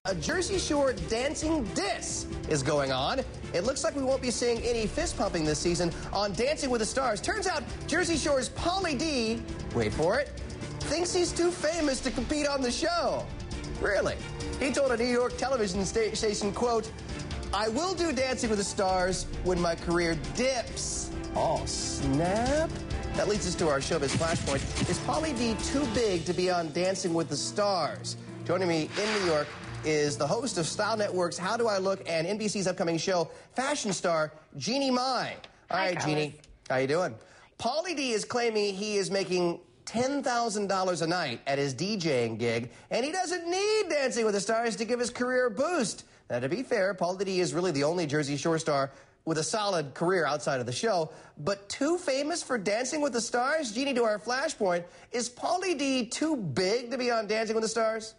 a Jersey Shore dancing diss is going on. It looks like we won't be seeing any fist pumping this season on Dancing with the Stars. Turns out Jersey Shore's Pauly D, wait for it, thinks he's too famous to compete on the show. Really? He told a New York television station, quote, "I will do Dancing with the Stars when my career dips." Oh, snap. That leads us to our showbiz flashpoint. Is Pauly D too big to be on Dancing with the Stars? Joining me in New York is the host of Style Network's How Do I Look and NBC's upcoming show, fashion star Jeannie Mai. All right, Jeannie. How you doing? Pauly D is claiming he is making $10,000 a night at his DJing gig, and he doesn't need Dancing with the Stars to give his career a boost. Now, to be fair, Pauly D is really the only Jersey Shore star with a solid career outside of the show, but too famous for Dancing with the Stars? Jeannie, to our flashpoint, is Pauly D too big to be on Dancing with the Stars?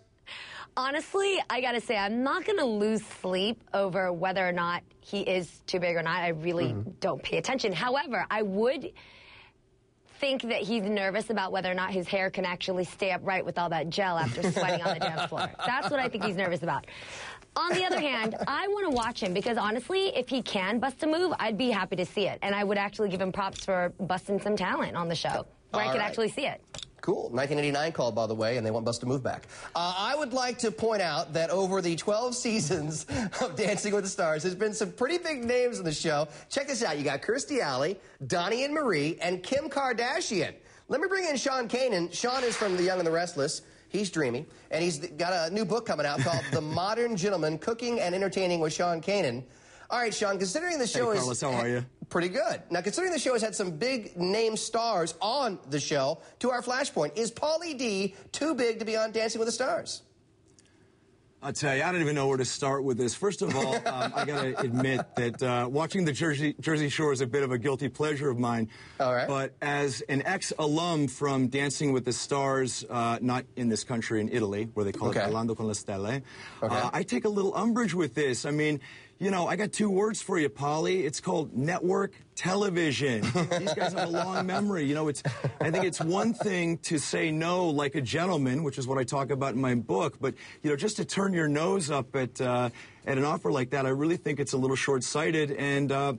Honestly, I gotta say, I'm not gonna lose sleep over whether or not he is too big or not. I really don't pay attention. However, I would think that he's nervous about whether or not his hair can actually stay upright with all that gel after sweating on the dance floor. That's what I think he's nervous about. On the other hand, I want to watch him because, honestly, if he can bust a move, I'd be happy to see it. And I would actually give him props for busting some talent on the show, where I could actually see it. Cool. 1989 called, by the way, and they want Bust a Move back. I would like to point out that over the 12 seasons of Dancing with the Stars, there's been some pretty big names in the show. Check this out. You got Kirstie Alley, Donnie and Marie, and Kim Kardashian. Let me bring in Sean Kanan. Sean is from The Young and the Restless. He's dreamy, and he's got a new book coming out called The Modern Gentleman, Cooking and Entertaining with Sean Kanan. All right, Sean, considering the show Hey, Carlos, how are you? Pretty good. Now, considering the show has had some big name stars on the show, to our flashpoint, is Pauly D too big to be on Dancing with the Stars? I'll tell you, I don't even know where to start with this. First of all, I got to admit that watching the Jersey Shore is a bit of a guilty pleasure of mine. All right. But as an ex-alum from Dancing with the Stars, not in this country, in Italy, where they call it Ballando con le Stelle, I take a little umbrage with this. I mean, you know, I got two words for you, Pauly. It's called network television. These guys have a long memory. You know, I think it's one thing to say no like a gentleman, which is what I talk about in my book, but, you know, just to turn your nose up at an offer like that, I really think it's a little short-sighted and,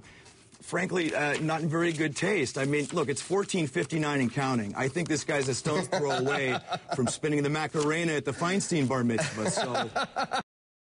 frankly, not in very good taste. I mean, look, it's $14.59 and counting. I think this guy's a stone's throw away from spinning the Macarena at the Feinstein bar mitzvah, so...